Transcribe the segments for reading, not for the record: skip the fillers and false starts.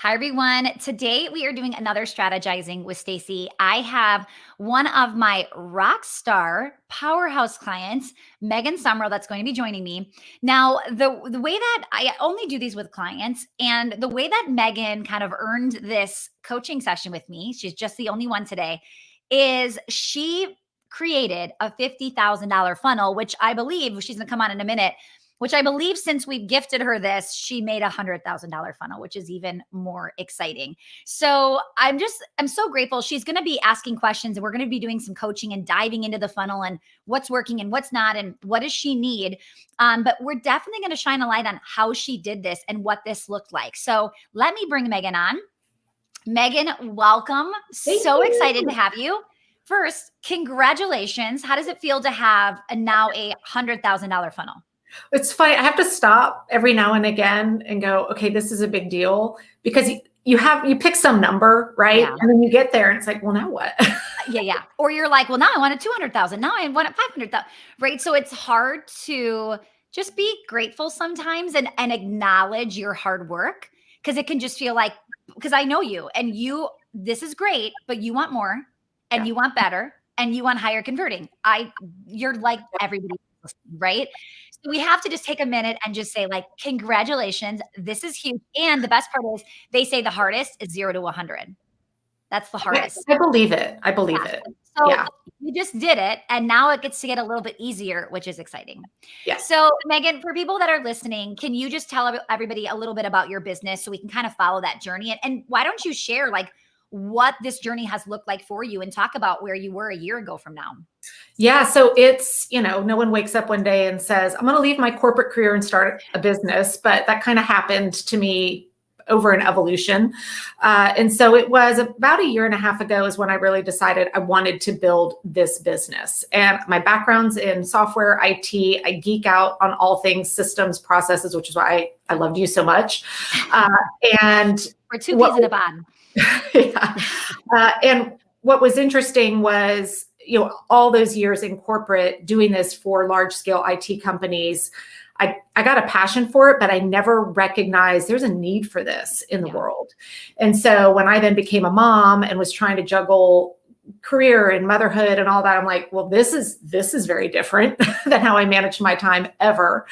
Hi, everyone. Today we are doing another strategizing with Stacy. I have one of my rock star powerhouse clients, Megan Summerall, that's going to be joining me. Now, the way that I only do these with clients, and the way that Megan kind of earned this coaching session with me, she's just the only one today, is she created a $50,000 funnel, which I believe she's going to come on in a minute, which I believe since we've gifted her this, she made $100,000 funnel, which is even more exciting. So I'm so grateful. She's going to be asking questions and we're going to be doing some coaching and diving into the funnel and what's working and what's not and what does she need. But we're definitely going to shine a light on how she did this and what this looked like. So let me bring Megan on. Megan, welcome. So excited to have you. First, congratulations. How does it feel to have now a $100,000 funnel? It's funny. I have to stop every now and again and go, okay, this is a big deal because you pick some number, right? Yeah. And then you get there and it's like, well, now what? Yeah. Or you're like, well, now I wanted 200,000. Now I want 500,000, right? So it's hard to just be grateful sometimes and acknowledge your hard work because it can just feel like, because I know you and this is great, but you want more and you want better and you want higher converting. You're like everybody else, right? So we have to just take a minute and just say like, congratulations, this is huge. And the best part is they say the hardest is 0 to 100. That's the hardest. I believe it. So you just did it. And now it gets to get a little bit easier, which is exciting. Yeah. So Megan, for people that are listening, can you just tell everybody a little bit about your business so we can kind of follow that journey? And why don't you share like what this journey has looked like for you and talk about where you were a year ago from now? Yeah. So it's, no one wakes up one day and says, I'm going to leave my corporate career and start a business. But that kind of happened to me over an evolution. And so it was about a year and a half ago is when I really decided I wanted to build this business. And my background's in software, IT. I geek out on all things systems, processes, which is why I loved you so much. And we're two peas in a pod. Yeah. And what was interesting was, all those years in corporate doing this for large scale IT companies, I got a passion for it, but I never recognized there's a need for this in the world. And so when I then became a mom and was trying to juggle career and motherhood and all that, I'm like, well, this is very different than how I managed my time ever.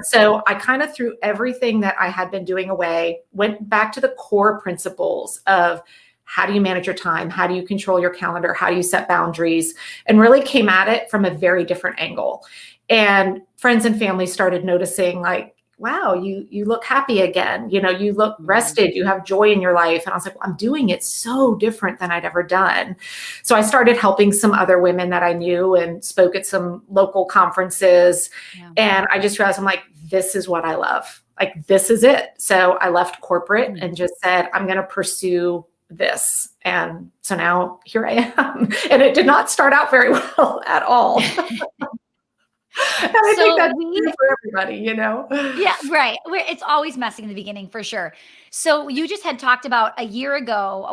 So I kind of threw everything that I had been doing away, went back to the core principles of how do you manage your time? How do you control your calendar? How do you set boundaries? And really came at it from a very different angle. And friends and family started noticing like, wow, you look happy again. You look rested, you have joy in your life. And I was like, well, I'm doing it so different than I'd ever done. So I started helping some other women that I knew and spoke at some local conferences. And I just realized I'm like, this is what I love. Like, this is it. So I left corporate and just said, I'm going to pursue this. And so now here I am. And it did not start out very well at all. And I think that's for everybody, Yeah, right. It's always messy in the beginning for sure. So you just had talked about a year ago,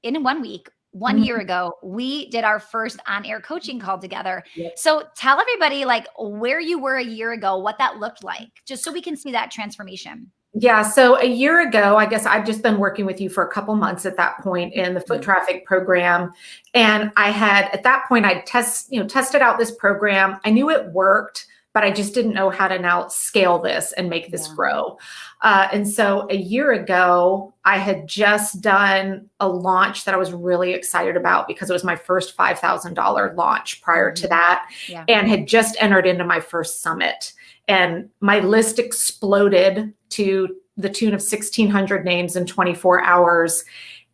in 1 week, 1 year ago, we did our first on-air coaching call together. So tell everybody like where you were a year ago, what that looked like, just so we can see that transformation. Yeah. So a year ago, I guess I'd just been working with you for a couple months at that point in the foot traffic program. And I had, at that point, I tested out this program. I knew it worked, but I just didn't know how to now scale this and make this grow. And so a year ago, I had just done a launch that I was really excited about because it was my first $5,000 launch prior to that, and had just entered into my first summit. And my list exploded to the tune of 1,600 names in 24 hours.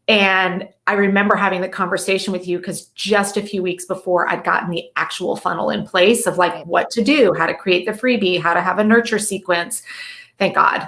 And I remember having the conversation with you because just a few weeks before I'd gotten the actual funnel in place of like what to do, how to create the freebie, how to have a nurture sequence. Thank God,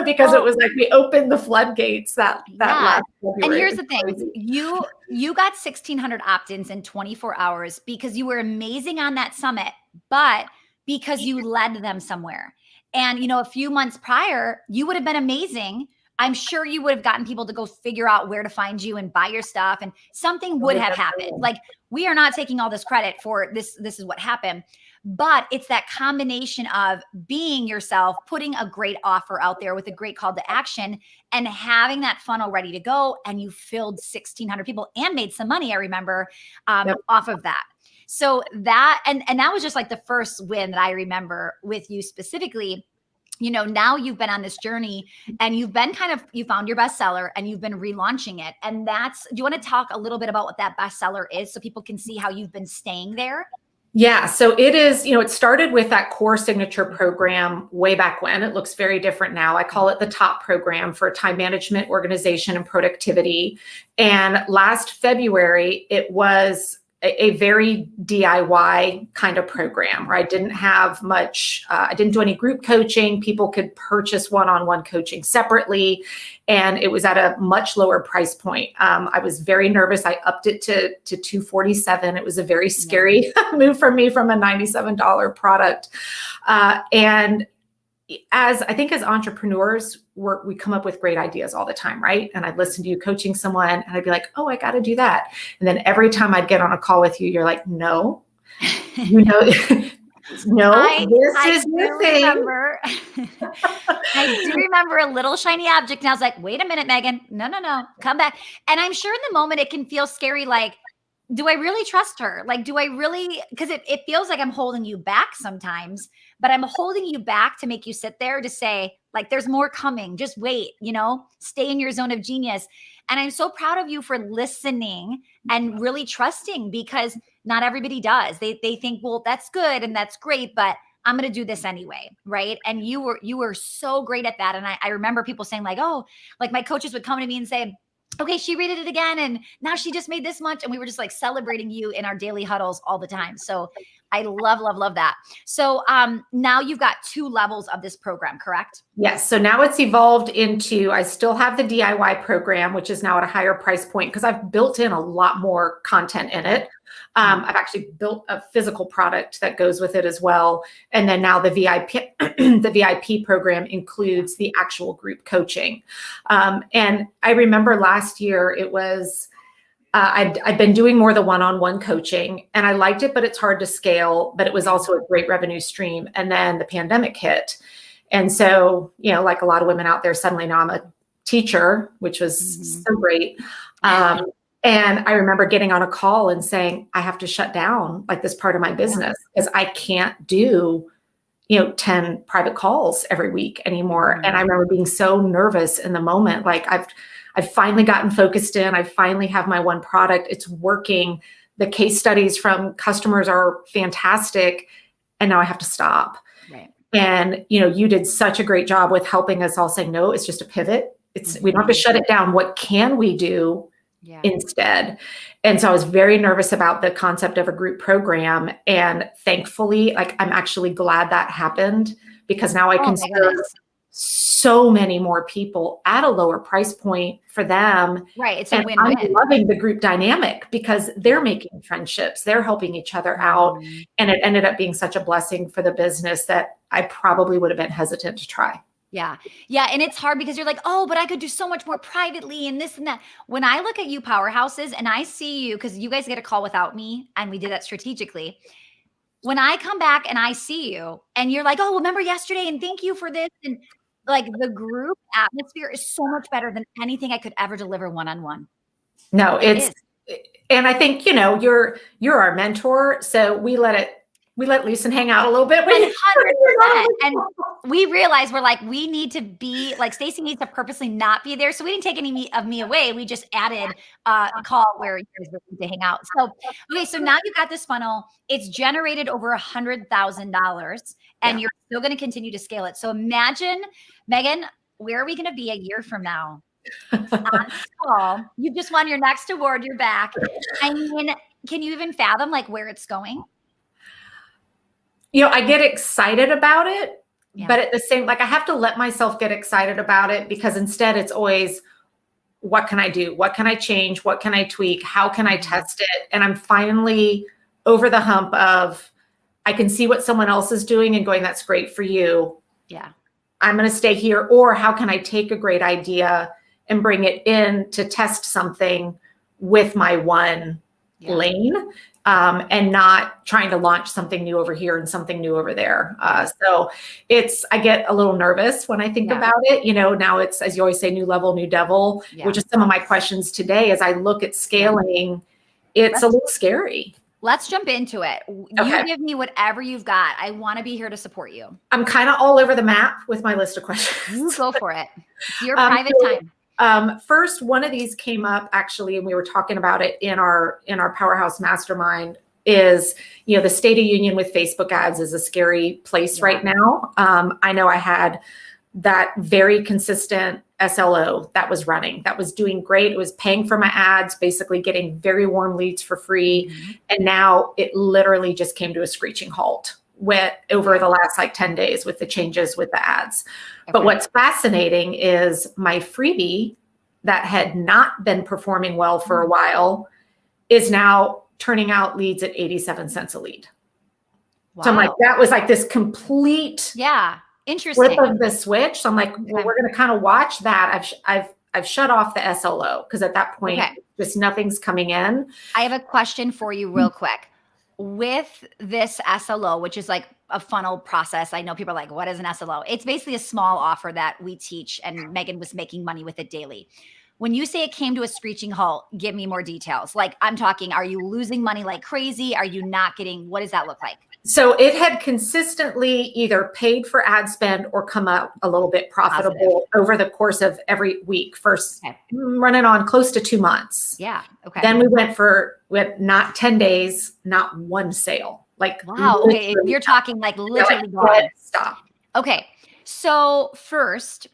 because it was like we opened the floodgates that last February. And here's the thing, you got 1,600 opt-ins in 24 hours because you were amazing on that summit, but because you led them somewhere. And, a few months prior, you would have been amazing. I'm sure you would have gotten people to go figure out where to find you and buy your stuff, and something would have happened. Like, we are not taking all this credit for this. This is what happened. But it's that combination of being yourself, putting a great offer out there with a great call to action, and having that funnel ready to go. And you filled 1,600 people and made some money, I remember, Yep. off of that. So that, and that was just like the first win that I remember with you specifically. Now you've been on this journey and you've been you found your bestseller and you've been relaunching it. And do you want to talk a little bit about what that bestseller is so people can see how you've been staying there? Yeah. So it is, it started with that core signature program way back when. It looks very different now. I call it the top program for time management, organization, and productivity. And last February, it was a very DIY kind of program where I didn't have much, I didn't do any group coaching. People could purchase one-on-one coaching separately. And it was at a much lower price point. I was very nervous. I upped it to $247. It was a very scary move for me from a $97 product. And as entrepreneurs, we come up with great ideas all the time, right? And I'd listen to you coaching someone and I'd be like, oh, I got to do that. And then every time I'd get on a call with you, you're like, no, no, this is your thing. I do remember a little shiny object. And I was like, wait a minute, Megan. No, come back. And I'm sure in the moment it can feel scary. Like, do I really trust her? Like, do I really? Because it feels like I'm holding you back sometimes, but I'm holding you back to make you sit there to say, like, there's more coming. Just wait, stay in your zone of genius. And I'm so proud of you for listening and really trusting, because not everybody does. They think, well, that's good and that's great, but I'm going to do this anyway. Right. And you were so great at that. And I remember people saying like, oh, like my coaches would come to me and say, okay, she redid it again, and now she just made this much. And we were just like celebrating you in our daily huddles all the time. So I love that. So now you've got 2 levels of this program, correct? Yes. So now it's evolved into, I still have the DIY program, which is now at a higher price point because I've built in a lot more content in it. I've actually built a physical product that goes with it as well. And then now the VIP program includes the actual group coaching. And I remember last year it was, I'd been doing more the one-on-one coaching and I liked it, but it's hard to scale, but it was also a great revenue stream. And then the pandemic hit. And so, like a lot of women out there, suddenly now I'm a teacher, which was so great. And I remember getting on a call and saying, I have to shut down like this part of my business because I can't do, 10 private calls every week anymore. And I remember being so nervous in the moment. Like I've finally gotten focused in. I finally have my one product. It's working. The case studies from customers are fantastic. And now I have to stop. Right. And, you did such a great job with helping us all say, no, it's just a pivot. We don't have to shut it down. What can we do instead? And so I was very nervous about the concept of a group program. And thankfully, like, I'm actually glad that happened because now I can serve so many more people at a lower price point for them. Right. It's a win-win. I'm loving the group dynamic because they're making friendships, they're helping each other out. And it ended up being such a blessing for the business that I probably would have been hesitant to try. Yeah. Yeah. And it's hard because you're like, oh, but I could do so much more privately and this and that. When I look at you powerhouses and I see you, because you guys get a call without me and we did that strategically. When I come back and I see you and you're like, oh, remember yesterday and thank you for this. And like the group atmosphere is so much better than anything I could ever deliver one-on-one. No, and I think, you're our mentor. So we let loose and hang out a little bit. 100%. And we realized we're like, we need to be like, Stacy needs to purposely not be there. So we didn't take any of me away. We just added a call where you guys were to hang out. So, okay. So now you got this funnel. It's generated over $100,000 and you're still going to continue to scale it. So imagine, Megan, where are we going to be a year from now? On this call, you just won your next award. You're back. I mean, can you even fathom like where it's going? I get excited about it, but at the same, like I have to let myself get excited about it because instead it's always, what can I do? What can I change? What can I tweak? How can I test it? And I'm finally over the hump of, I can see what someone else is doing and going, that's great for you. Yeah. I'm going to stay here. Or how can I take a great idea and bring it in to test something with my one lane? and not trying to launch something new over here and something new over there. So I get a little nervous when I think about it. Now it's, as you always say, new level, new devil, which is some of my questions today as I look at scaling. It's a little scary. Let's jump into it. You give me whatever you've got. I want to be here to support you. I'm kind of all over the map with my list of questions. You go for it. It's your private time. First, one of these came up actually, and we were talking about it in our Powerhouse Mastermind, is, the state of union with Facebook ads is a scary place right now. I know I had that very consistent SLO that was running, that was doing great. It was paying for my ads, basically getting very warm leads for free. And now it literally just came to a screeching halt over the last 10 days with the changes with the ads. But what's fascinating is my freebie that had not been performing well for a while is now turning out leads at 87 cents a lead. Wow. So I'm like, that was this complete interesting flip of the switch. So I'm like, well, we're going to kind of watch that. I've shut off the SLO because at that point, just nothing's coming in. I have a question for you real quick. With this SLO, which is like a funnel process, I know people are like, what is an SLO? It's basically a small offer that we teach, and Megan was making money with it daily. When you say it came to a screeching halt, give me more details. Like, I'm talking, are you losing money like crazy? Are you not getting, what does that look like? So it had consistently either paid for ad spend or come out a little bit profitable over the course of every week. First, running on close to 2 months. Yeah. Okay. Then we went not 10 days, not one sale. Wow. Okay. You're talking literally gone. Stop. Okay. So first,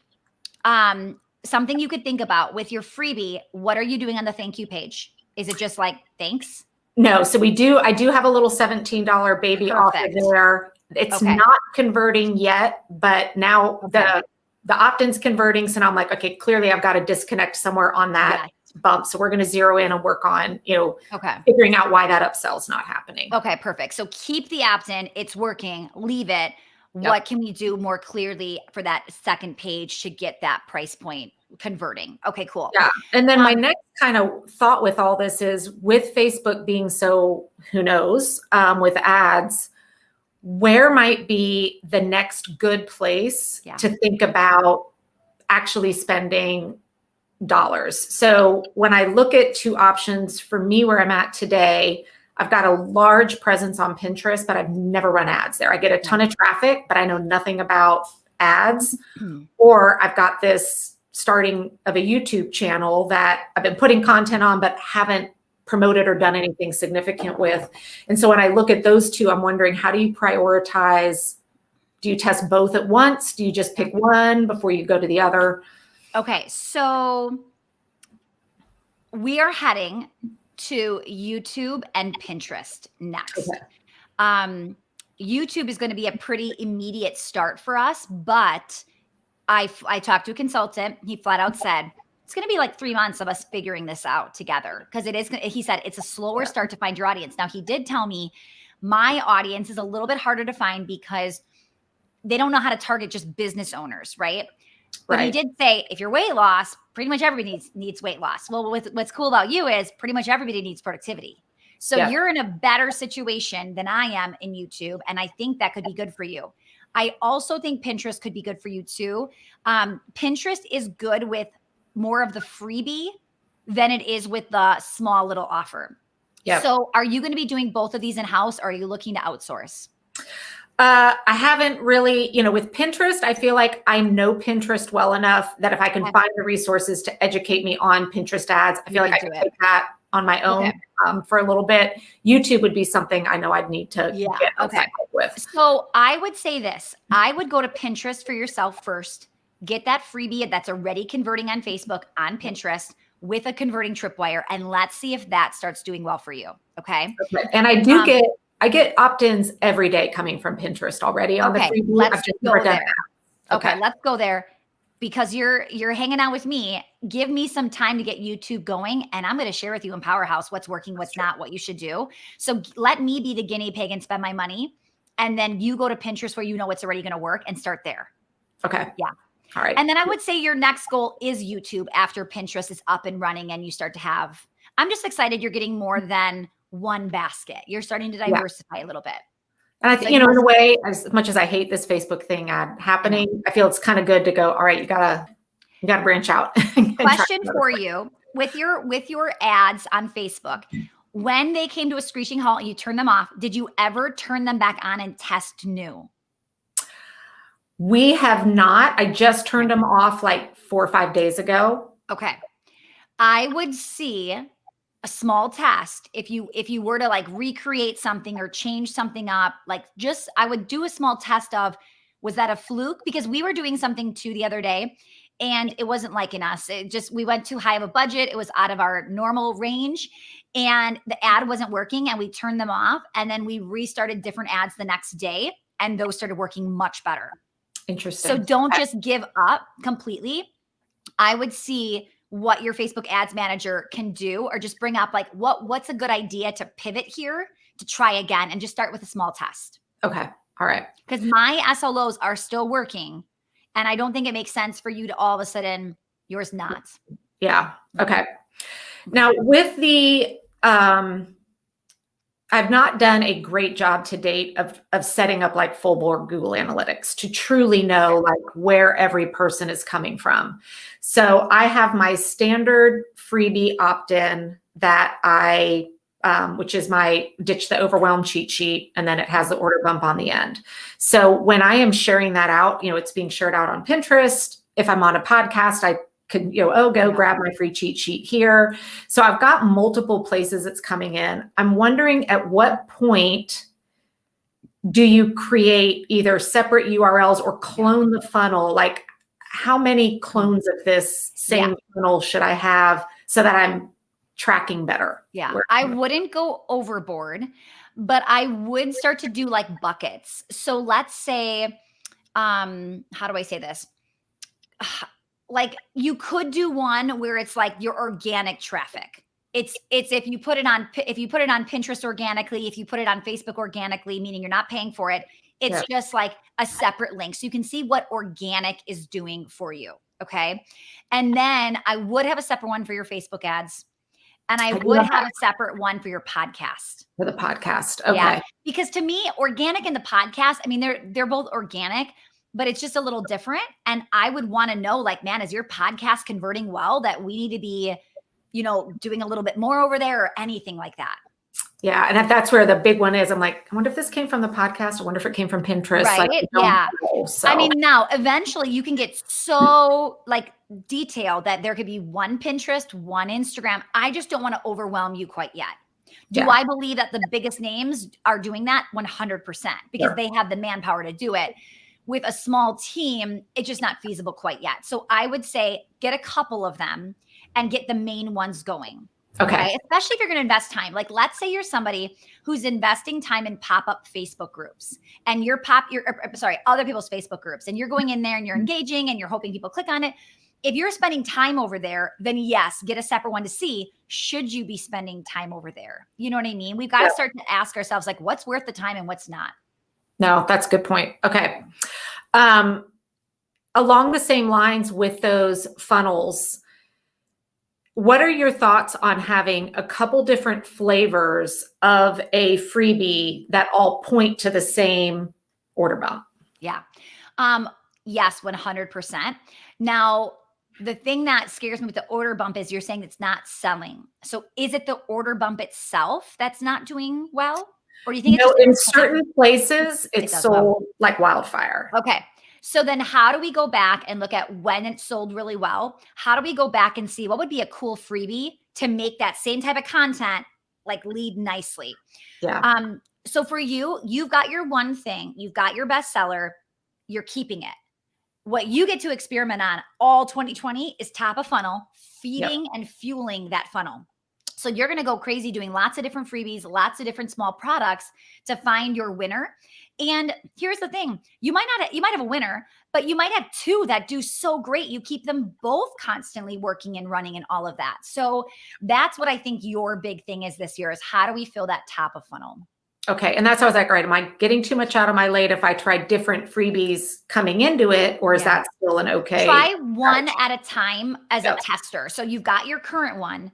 something you could think about with your freebie, what are you doing on the thank you page? Is it just thanks? No. So I do have a little $17 baby offer there. It's not converting yet, but now the opt-in's converting. So now I'm like, okay, clearly I've got to disconnect somewhere on that bump. So we're going to zero in and work on, figuring out why that upsell's not happening. Okay, perfect. So keep the opt-in. It's working. Leave it. What can we do more clearly for that second page to get that price point converting? Okay, cool. Yeah. And then my next kind of thought with all this is, with Facebook being so, who knows, with ads, where might be the next good place to think about actually spending dollars? So when I look at two options for me where I'm at today, I've got a large presence on Pinterest, but I've never run ads there. I get a ton of traffic, but I know nothing about ads. Or I've got this starting of a YouTube channel that I've been putting content on, but haven't promoted or done anything significant with. And so when I look at those two, I'm wondering, how do you prioritize? Do you test both at once? Do you just pick one before you go to the other? Okay, so we are heading to YouTube and Pinterest next. YouTube is going to be a pretty immediate start for us, but I talked to a consultant. He flat out said, it's going to be 3 months of us figuring this out together, because he said it's a slower start to find your audience. Now, he did tell me my audience is a little bit harder to find because they don't know how to target just business owners, right? But he did say, if you're weight loss, pretty much everybody needs weight loss. Well, what's cool about you is pretty much everybody needs productivity. So you're in a better situation than I am in YouTube. And I think that could be good for you. I also think Pinterest could be good for you too. Pinterest is good with more of the freebie than it is with the small little offer. So are you going to be doing both of these in-house, or are you looking to outsource? I haven't really, with Pinterest, I feel like I know Pinterest well enough that if I can find the resources to educate me on Pinterest ads, I feel like I can take that on my own for a little bit. YouTube would be something I know I'd need to get outside with. So I would say this. I would go to Pinterest for yourself first. Get that freebie that's already converting on Facebook, on Pinterest, with a converting tripwire, and let's see if that starts doing well for you. Okay. And I do I get opt-ins every day coming from Pinterest already on the freebie. Let's go there. Okay, let's go there, because you're hanging out with me. Give me some time to get YouTube going, and I'm going to share with you in Powerhouse what's working, what's not, what you should do. So let me be the guinea pig and spend my money, and then you go to Pinterest where you know it's already going to work and start there. Okay. Yeah. All right. And then I would say your next goal is YouTube after Pinterest is up and running and you start to have, I'm just excited you're getting more than one basket. You're starting to Yeah. diversify a little bit. And I think, in a way, as much as I hate this Facebook thing happening, I feel it's kind of good to go, all right, you gotta branch out. Question for you with your ads on Facebook. When they came to a screeching halt and you turned them off, did you ever turn them back on and test new? We have not. I just turned them off like 4 or 5 days ago. Okay. I would see a small test if you were to like recreate something or change something up, like I would do a small test of, was that a fluke? Because we were doing something too the other day and it wasn't liking us. We went too high of a budget. It was out of our normal range and the ad wasn't working and we turned them off. And then we restarted different ads the next day and those started working much better. Interesting. So don't just give up completely. I would see what your Facebook ads manager can do, or just bring up like, what's a good idea to pivot here to try again and just start with a small test. Okay. All right. Because my SLOs are still working and I don't think it makes sense for you to all of a sudden yours not. Yeah. Okay. Now with the, I've not done a great job to date of setting up like full board Google Analytics to truly know like where every person is coming from. So I have my standard freebie opt-in that which is my Ditch the Overwhelm cheat sheet, and then it has the order bump on the end. So when I am sharing that out, it's being shared out on Pinterest. If I'm on a podcast, I could, go grab my free cheat sheet here. So I've got multiple places it's coming in. I'm wondering at what point do you create either separate URLs or clone the funnel? Like how many clones of this same funnel should I have so that I'm tracking better? Yeah, I wouldn't go overboard, but I would start to do like buckets. So let's say, how do I say this? Like you could do one where it's like your organic traffic. It's if you put it on Pinterest organically, if you put it on Facebook organically, meaning you're not paying for it, it's just like a separate link. So you can see what organic is doing for you. Okay. And then I would have a separate one for your Facebook ads. And I would have a separate one for your podcast. For the podcast. Okay. Yeah. Because to me, organic and the podcast, I mean, they're both organic, but it's just a little different. And I would want to know, like, man, is your podcast converting well that we need to be, doing a little bit more over there or anything like that? Yeah. And if that's where the big one is, I'm like, I wonder if this came from the podcast. I wonder if it came from Pinterest. Right. Like, Yeah. So. I mean, now eventually you can get so like detailed that there could be one Pinterest, one Instagram. I just don't want to overwhelm you quite yet. Do I believe that the biggest names are doing that? 100%, because they have the manpower to do it. With a small team, it's just not feasible quite yet. So I would say get a couple of them and get the main ones going. Okay. Especially if you're going to invest time. Like, let's say you're somebody who's investing time in pop-up Facebook groups and other people's Facebook groups, and you're going in there and you're engaging and you're hoping people click on it. If you're spending time over there, then yes, get a separate one to see, should you be spending time over there? You know what I mean? We've got to start to ask ourselves, like, what's worth the time and what's not? No, that's a good point. Okay. Along the same lines with those funnels, what are your thoughts on having a couple different flavors of a freebie that all point to the same order bump? Yeah. Yes, 100%. Now, the thing that scares me with the order bump is you're saying it's not selling. So is it the order bump itself that's not doing well? Or do you think it's in certain places it's sold like wildfire? Okay. So then how do we go back and look at when it sold really well? How do we go back and see what would be a cool freebie to make that same type of content like lead nicely? Yeah. So for you, you've got your one thing, you've got your bestseller, you're keeping it. What you get to experiment on all 2020 is top of funnel, feeding and fueling that funnel. So you're going to go crazy doing lots of different freebies, lots of different small products to find your winner. And here's the thing, you might have a winner, but you might have two that do so great. You keep them both constantly working and running and all of that. So that's what I think your big thing is this year, is how do we fill that top of funnel? Okay. And that's how I was like, right, am I getting too much out of my late if I try different freebies coming into it, or is that still an okay? Try one at a time as a tester. So you've got your current one.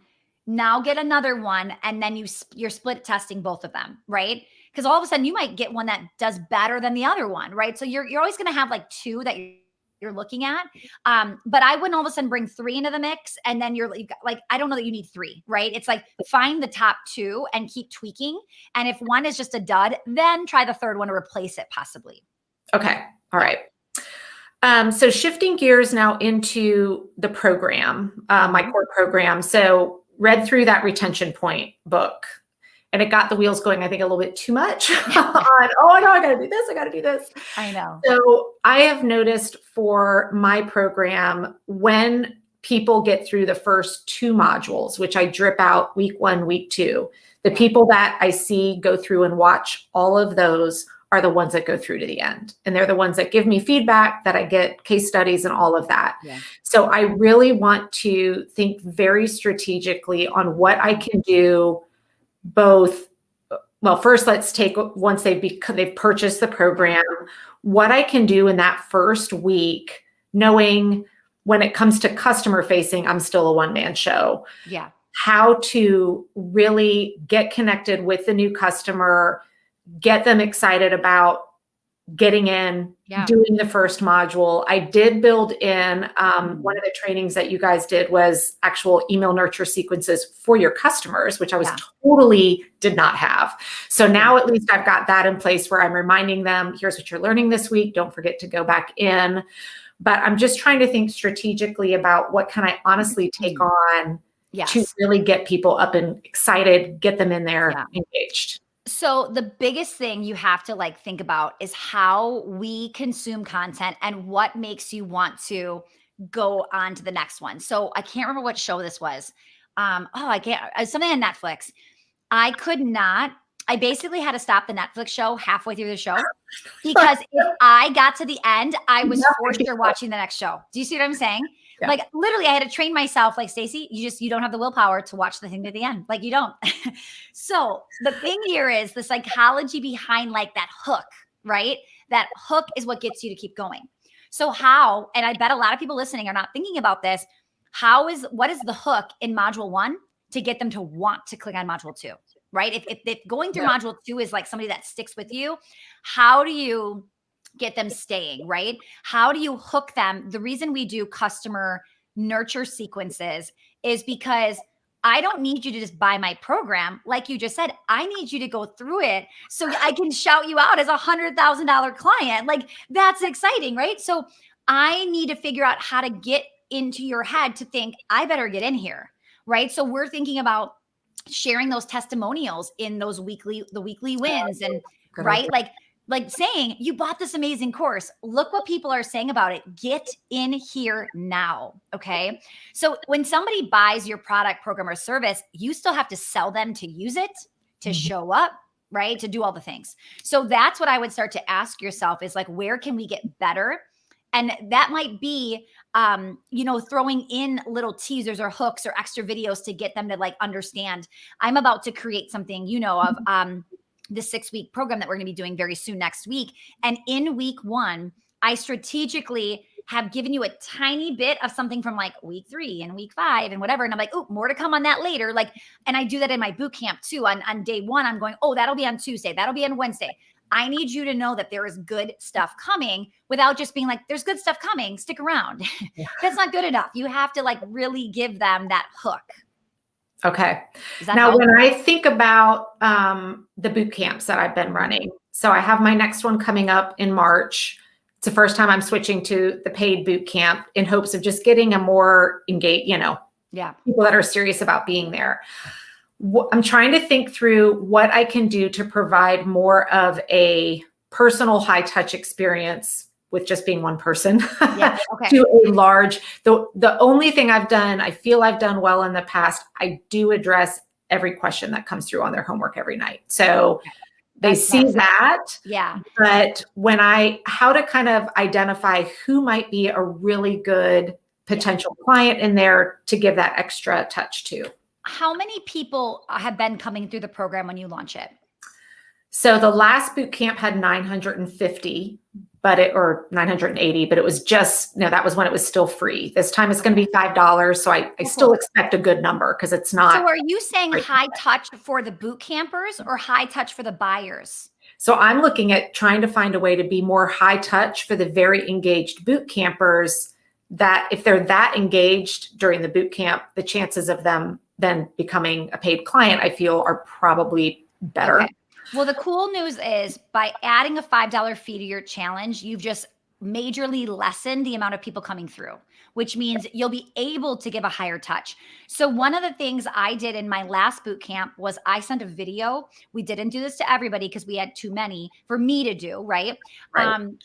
Now get another one, and then you're split testing both of them, right? Because all of a sudden you might get one that does better than the other one, right? So you're always going to have like two that you're looking at. But I wouldn't all of a sudden bring three into the mix, and then you've got, like, I don't know that you need three, right? It's like find the top two and keep tweaking. And if one is just a dud, then try the third one to replace it possibly. Okay. All right. So shifting gears now into the program, my core program. So read through that retention point book, and it got the wheels going, I think, a little bit too much on, oh no, I got to do this. I got to do this. I know. So I have noticed for my program, when people get through the first two modules, which I drip out week 1, week 2, the people that I see go through and watch all of those are the ones that go through to the end. And they're the ones that give me feedback, that I get case studies and all of that. Yeah. So I really want to think very strategically on what I can do both. Well, first, let's take, once they've purchased the program, what I can do in that first week, knowing when it comes to customer facing, I'm still a one-man show. Yeah. How to really get connected with the new customer, get them excited about getting in, doing the first module. I did build in one of the trainings that you guys did was actual email nurture sequences for your customers, which I was totally did not have. So now at least I've got that in place where I'm reminding them, here's what you're learning this week. Don't forget to go back in. But I'm just trying to think strategically about what can I honestly take on to really get people up and excited, get them in there engaged. So the biggest thing you have to like think about is how we consume content and what makes you want to go on to the next one. So I can't remember what show this was. I can't, something on Netflix. I basically had to stop the Netflix show halfway through the show because if I got to the end, I was for sure watching the next show. Do you see what I'm saying? Yeah. Like literally I had to train myself, like, Stacy, you don't have the willpower to watch the thing to the end. Like you don't. So the thing here is the psychology behind like that hook, right? That hook is what gets you to keep going. So how, and I bet a lot of people listening are not thinking about this. What is the hook in module 1 to get them to want to click on module 2, right? If going through module 2 is like somebody that sticks with you, how do you get them staying, right? How do you hook them? The reason we do customer nurture sequences is because I don't need you to just buy my program. Like you just said, I need you to go through it so I can shout you out as $100,000 client. Like that's exciting, right? So I need to figure out how to get into your head to think, I better get in here, right? So we're thinking about sharing those testimonials in those weekly wins and right? Like saying, you bought this amazing course. Look what people are saying about it. Get in here now. Okay. So when somebody buys your product, program, or service, you still have to sell them to use it, to show up, right? To do all the things. So that's what I would start to ask yourself is like, where can we get better? And that might be, throwing in little teasers or hooks or extra videos to get them to like understand. I'm about to create something, of the 6-week program that we're going to be doing very soon next week. And in week 1, I strategically have given you a tiny bit of something from like week 3 and week 5 and whatever. And I'm like, oh, more to come on that later. Like, and I do that in my boot camp too. On day 1, I'm going, oh, that'll be on Tuesday. That'll be on Wednesday. I need you to know that there is good stuff coming without just being like, there's good stuff coming. Stick around. That's not good enough. You have to like really give them that hook. Okay. Now, when I think about the boot camps that I've been running, so I have my next one coming up in March. It's the first time I'm switching to the paid boot camp in hopes of just getting a more engaged, people that are serious about being there. I'm trying to think through what I can do to provide more of a personal high touch experience with just being one person to a large, the only thing I feel I've done well in the past, I do address every question that comes through on their homework every night. So they see that. Yeah. But how to kind of identify who might be a really good potential client in there to give that extra touch to. How many people have been coming through the program when you launch it? So the last boot camp had 950. or 980, but it was just, that was when it was still free. This time it's going to be $5. So I still expect a good number because it's not. So are you saying high touch for the boot campers or high touch for the buyers? So I'm looking at trying to find a way to be more high touch for the very engaged boot campers, that if they're that engaged during the boot camp, the chances of them then becoming a paid client, I feel, are probably better. Okay. Well, the cool news is by adding a $5 fee to your challenge, you've just majorly lessened the amount of people coming through, which means you'll be able to give a higher touch. So one of the things I did in my last boot camp was I sent a video. We didn't do this to everybody because we had too many for me to do, right?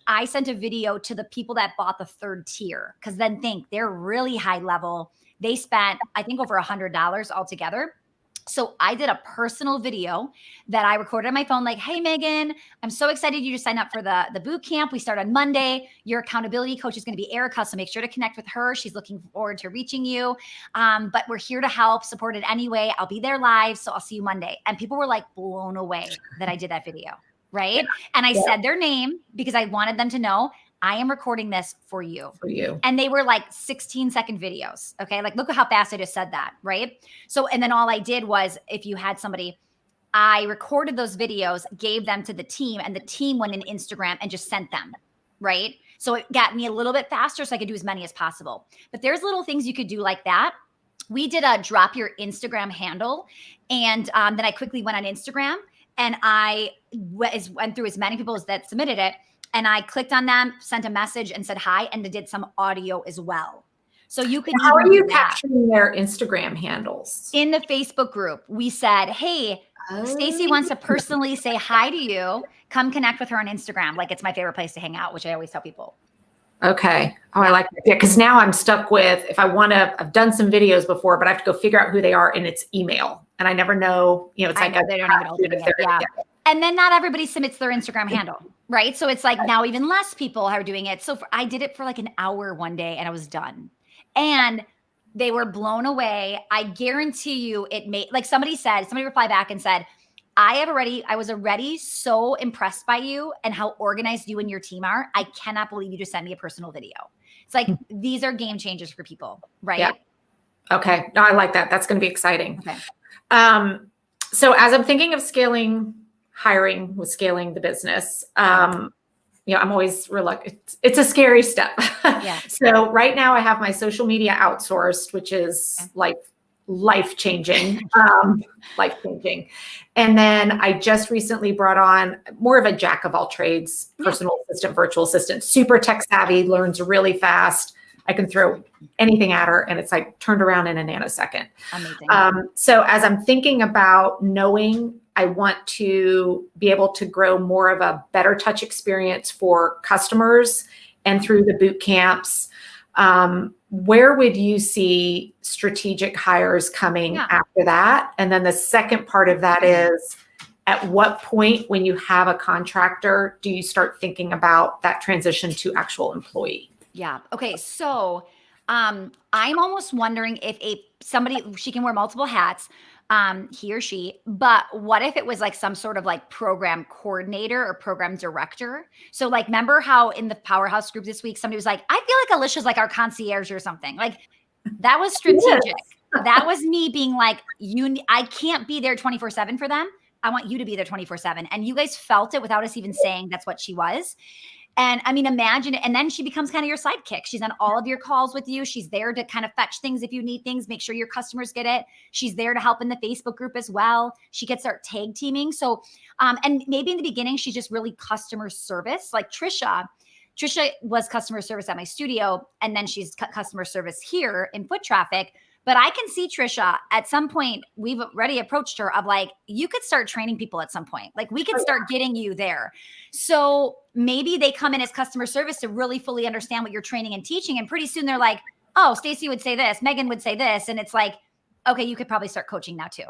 I sent a video to the people that bought the third tier, because then they're really high level. They spent, I think, over $100 altogether. So I did a personal video that I recorded on my phone, like, hey, Megan, I'm so excited you just signed up for the boot camp. We start on Monday. Your accountability coach is going to be Erica, so make sure to connect with her. She's looking forward to reaching you. But we're here to help, support it anyway. I'll be there live, so I'll see you Monday. And people were like blown away that I did that video, right? And I said their name because I wanted them to know I am recording this for you. And they were like 16-second videos. Okay. Like, look at how fast I just said that. Right. So, and then all I did was, if you had somebody, I recorded those videos, gave them to the team, and the team went in Instagram and just sent them. Right. So it got me a little bit faster so I could do as many as possible. But there's little things you could do like that. We did a drop your Instagram handle. And then I quickly went on Instagram and I went through as many people as that submitted it. And I clicked on them, sent a message and said hi, and did some audio as well. So you could. How are you capturing their Instagram handles? In the Facebook group, we said, hey, Stacy wants to personally say hi to you. Come connect with her on Instagram. Like, it's my favorite place to hang out, which I always tell people. Okay. Oh, I like that. Yeah, because now I'm stuck with, if I want to, I've done some videos before, but I have to go figure out who they are, and it's email. And I never know, it's like they don't even open it. Yeah. And then not everybody submits their Instagram handle, right? So it's like now even less people are doing it. So I did it for like an hour one day and I was done. And they were blown away. I guarantee you it made, like somebody replied back and said, I was already so impressed by you and how organized you and your team are. I cannot believe you just sent me a personal video. It's like, these are game changers for people, right? Yeah. Okay. No, I like that. That's going to be exciting. Okay. So as I'm thinking of hiring with scaling the business, I'm always reluctant. It's a scary step. Yeah. So right now I have my social media outsourced, which is like life-changing. And then I just recently brought on more of a jack of all trades, personal assistant, virtual assistant, super tech savvy, learns really fast. I can throw anything at her and it's like turned around in a nanosecond. Amazing. So as I'm thinking about knowing I want to be able to grow more of a better touch experience for customers and through the boot camps, where would you see strategic hires coming after that? And then the second part of that is, at what point when you have a contractor, do you start thinking about that transition to actual employee? Yeah. Okay. So I'm almost wondering if she can wear multiple hats, he or she, but what if it was like some sort of like program coordinator or program director? So like, remember how in the Powerhouse group this week, somebody was like, I feel like Alicia's like our concierge or something. Like, that was strategic. Yes. That was me being like, I can't be there 24/7 for them. I want you to be there 24/7. And you guys felt it without us even saying that's what she was. And I mean, imagine it. And then she becomes kind of your sidekick. She's on all of your calls with you. She's there to kind of fetch things if you need things, make sure your customers get it. She's there to help in the Facebook group as well. She gets our tag teaming. So, and maybe in the beginning, she's just really customer service. Like Trisha was customer service at my studio, and then she's customer service here in Foot Traffic. But I can see Trisha at some point, we've already approached her of like, you could start training people at some point. Like, we could start getting you there. So maybe they come in as customer service to really fully understand what you're training and teaching. And pretty soon they're like, oh, Stacy would say this, Megan would say this. And it's like, okay, you could probably start coaching now too.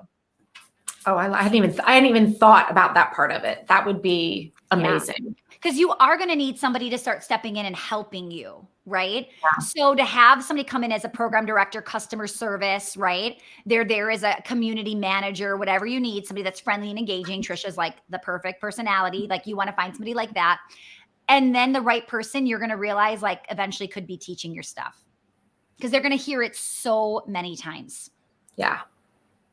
Oh, I hadn't even thought about that part of it. That would be amazing. Because you are going to need somebody to start stepping in and helping you, right? Yeah. So to have somebody come in as a program director, customer service, right? They're there as a community manager, whatever you need, somebody that's friendly and engaging. Trisha's like the perfect personality. Like, you want to find somebody like that. And then the right person, you're going to realize like eventually could be teaching your stuff because they're going to hear it so many times. Yeah.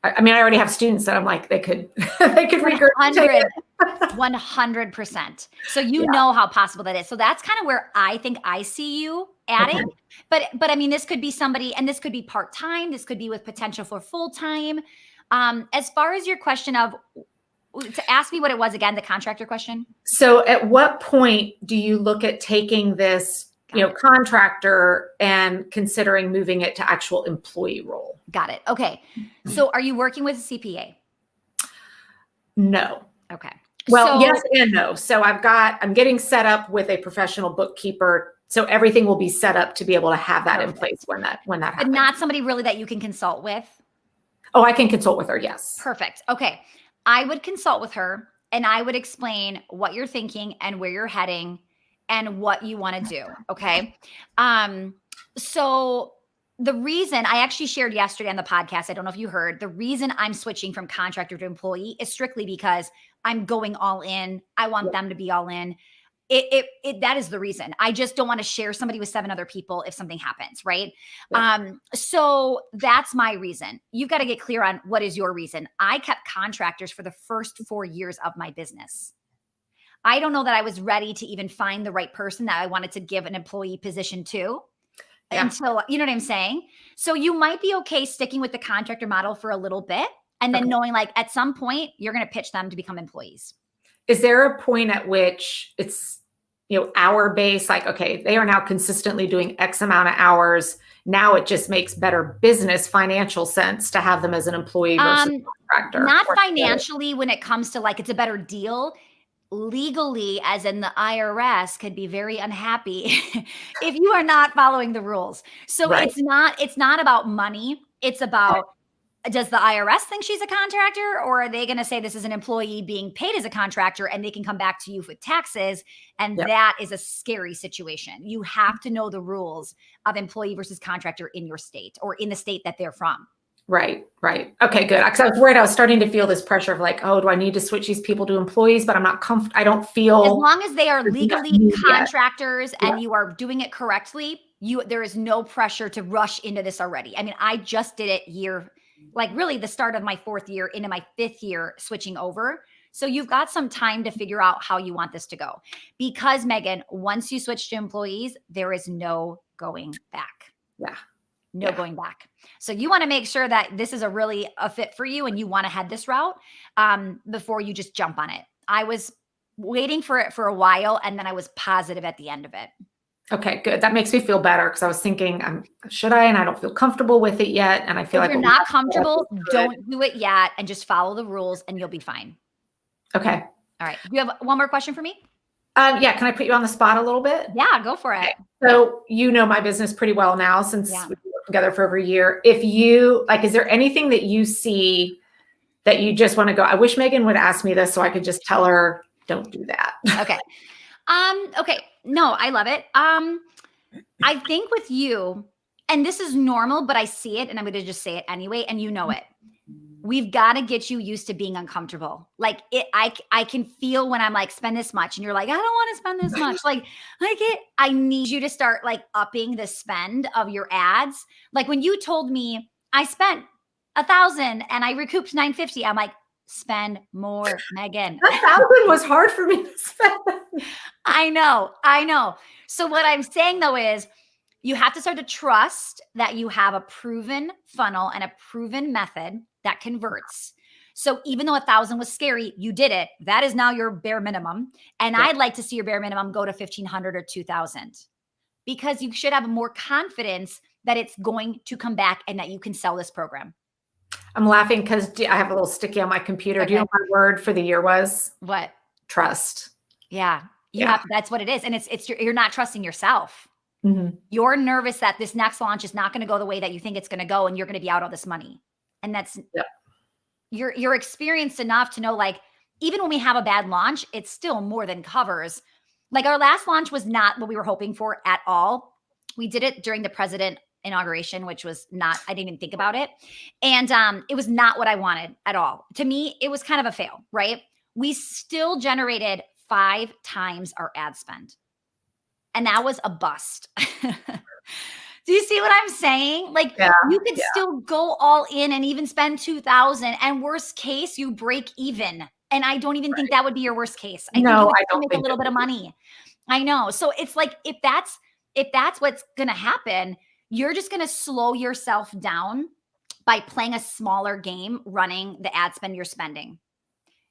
I mean, I already have students that I'm like, they could regurgitate it. 100%. So you know how possible that is. So that's kind of where I think I see you adding. Okay. But I mean, this could be somebody, and this could be part-time. This could be with potential for full-time. As far as your question of, to ask me what it was again, the contractor question. So at what point do you look at taking this, contractor and considering moving it to actual employee role? Got it. Okay. So are you working with a CPA? No. Okay. Well, yes and no. So I'm getting set up with a professional bookkeeper. So everything will be set up to be able to have that in place when that happens. But not somebody really that you can consult with? Oh, I can consult with her. Yes. Perfect. Okay. I would consult with her and I would explain what you're thinking and where you're heading and what you want to do. Okay. So the reason I actually shared yesterday on the podcast, I don't know if you heard, the reason I'm switching from contractor to employee is strictly because I'm going all in. I want them to be all in. That is the reason. I just don't want to share somebody with 7 other people if something happens, right? Yeah. So that's my reason. You've got to get clear on what is your reason. I kept contractors for the first 4 years of my business. I don't know that I was ready to even find the right person that I wanted to give an employee position to until, you know what I'm saying? So you might be okay sticking with the contractor model for a little bit and then knowing like at some point you're going to pitch them to become employees. Is there a point at which it's, hour based, like, okay, they are now consistently doing X amount of hours. Now it just makes better business financial sense to have them as an employee versus contractor? Not financially when it comes to like, it's a better deal. Legally, as in the IRS could be very unhappy if you are not following the rules. So it's not about money. It's about, does the IRS think she's a contractor, or are they going to say this is an employee being paid as a contractor and they can come back to you with taxes? And that is a scary situation. You have to know the rules of employee versus contractor in your state or in the state that they're from. Right. Okay, good. Because I was worried. I was starting to feel this pressure of like, oh, do I need to switch these people to employees? But I'm not comfortable. I don't feel. As long as they are legally contractors and you are doing it correctly, there is no pressure to rush into this already. I mean, I just did it really the start of my 4th year into my 5th year switching over. So you've got some time to figure out how you want this to go. Because Megan, once you switch to employees, there is no going back. No going back. So you want to make sure that this is a fit for you and you want to head this route before you just jump on it. I was waiting for it for a while and then I was positive at the end of it. Okay, good. That makes me feel better because I was thinking, should I? And I don't feel comfortable with it yet. And I feel like if you're not comfortable, don't do it yet and just follow the rules and you'll be fine. Okay. All right. Do you have one more question for me? Can I put you on the spot a little bit? Yeah, go for it. Okay. So you know my business pretty well now since we've worked together for over a year. If you is there anything that you see that you just want to go, I wish Megan would ask me this so I could just tell her, don't do that. Okay. Okay. No, I love it. I think with you, and this is normal, but I see it and I'm going to just say it anyway. And you know it. We've got to get you used to being uncomfortable. Like I can feel when I'm like, spend this much. And you're like, I don't want to spend this much. I need you to start like upping the spend of your ads. Like when you told me I spent 1,000 and I recouped 950, I'm like, spend more, Megan. 1,000 was hard for me to spend. I know. So what I'm saying though is you have to start to trust that you have a proven funnel and a proven method that converts. So even though 1,000 was scary, you did it. That is now your bare minimum. And I'd like to see your bare minimum go to 1,500 or 2,000 because you should have more confidence that it's going to come back and that you can sell this program. I'm laughing because I have a little sticky on my computer. Okay. Do you know what my word for the year was? What? Trust. Yeah. That's what it is. And you're not trusting yourself. Mm-hmm. You're nervous that this next launch is not going to go the way that you think it's going to go. And you're going to be out all this money. And that's, you're experienced enough to know, like, even when we have a bad launch, it still more than covers. Like our last launch was not what we were hoping for at all. We did it during the president inauguration, which was not, I didn't even think about it. And it was not what I wanted at all. To me, it was kind of a fail, right? We still generated 5 times our ad spend. and that was a bust. Do you see what I'm saying? Like Yeah. you could still go all in and even spend 2,000, and worst case, you break even. And I don't even think that would be your worst case. I think you No, would I still don't make a think little it bit of would be. money. I know. So it's like if that's what's going to happen, you're just going to slow yourself down by playing a smaller game, running the ad spend you're spending.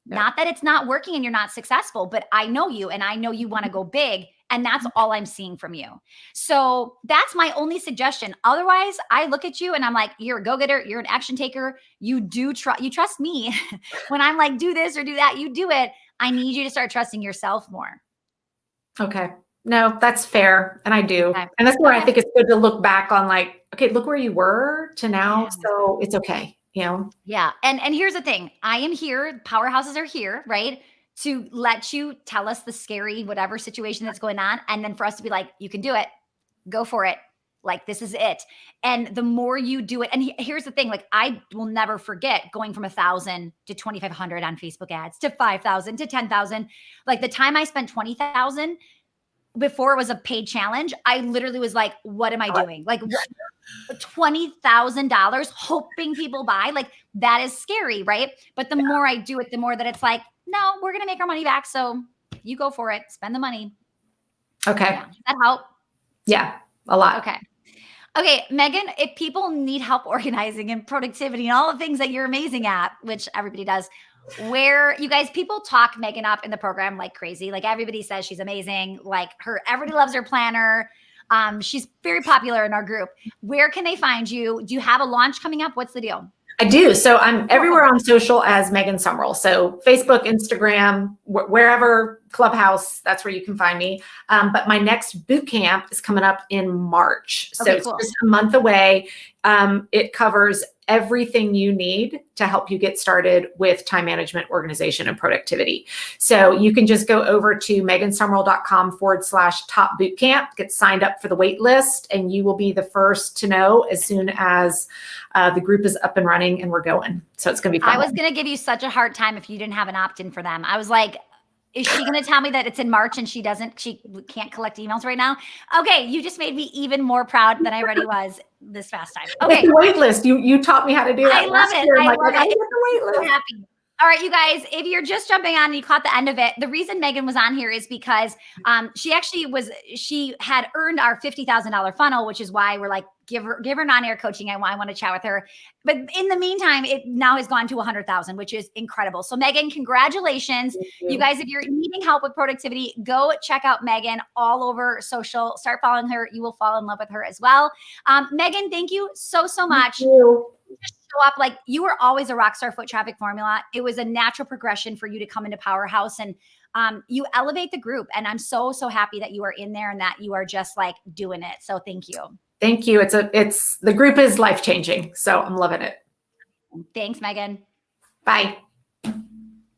Yeah. Not that it's not working and you're not successful, but I know you and I know you want to go big, and that's all I'm seeing from you. So that's my only suggestion. Otherwise, I look at you and I'm like, you're a go-getter, you're an action taker. You trust me. When I'm like, do this or do that, you do it. I need you to start trusting yourself more. Okay. No, that's fair. And I do. Okay. And that's where I Okay. think it's good to look back on, like, okay, look where you were to now. Yeah. So it's okay. You know? Yeah. And here's the thing. I am here, powerhouses are here, right? To let you tell us the scary whatever situation that's going on, and then for us to be like, you can do it. Go for it. Like this is it. And the more you do it, and here's the thing, like I will never forget going from 1,000 to 2,500 on Facebook ads to 5,000 to 10,000. Like the time I spent 20,000 before it was a paid challenge, I literally was like, what am I doing? Like $20,000 hoping people buy, like that is scary, right? But the more I do it, the more that it's like, no, we're going to make our money back. So you go for it, spend the money. Okay. Yeah. Does that help? Yeah, a lot. Okay. Okay, Megan, if people need help organizing and productivity and all the things that you're amazing at, which everybody does, where you guys, people talk Megan up in the program like crazy. Like everybody says she's amazing. Like everybody loves her planner. She's very popular in our group. Where can they find you? Do you have a launch coming up? What's the deal? I do. So I'm everywhere on social as Megan Summerall. So Facebook, Instagram, wherever, Clubhouse, that's where you can find me. But my next boot camp is coming up in March. So Okay, it's cool. just a month away. It covers everything you need to help you get started with time management, organization, and productivity. So you can just go over to megansummerall.com/top bootcamp, get signed up for the wait list, and you will be the first to know as soon as the group is up and running and we're going. So it's going to be fun. I was going to give you such a hard time if you didn't have an opt-in for them. I was like, is she going to tell me that it's in March and she can't collect emails right now? Okay. You just made me even more proud than I already was this past time. Okay. It's the wait list. You taught me how to do that. I love it. Year. I love I it. get the wait list. So happy. All right, you guys, if you're just jumping on and you caught the end of it, the reason Megan was on here is because she had earned our $50,000 funnel, which is why we're like, give her non-air coaching. I want to chat with her. But in the meantime, it now has gone to 100,000, which is incredible. So Megan, congratulations. You guys, if you're needing help with productivity, go check out Megan all over social. Start following her. You will fall in love with her as well. Megan, thank you so much. Thank you. Show up like you were always a rock star foot traffic formula. It was a natural progression for you to come into Powerhouse, and you elevate the group. And I'm so happy that you are in there and that you are just like doing it. So thank you. Thank you. The group is life-changing. So I'm loving it. Thanks, Megan. Bye.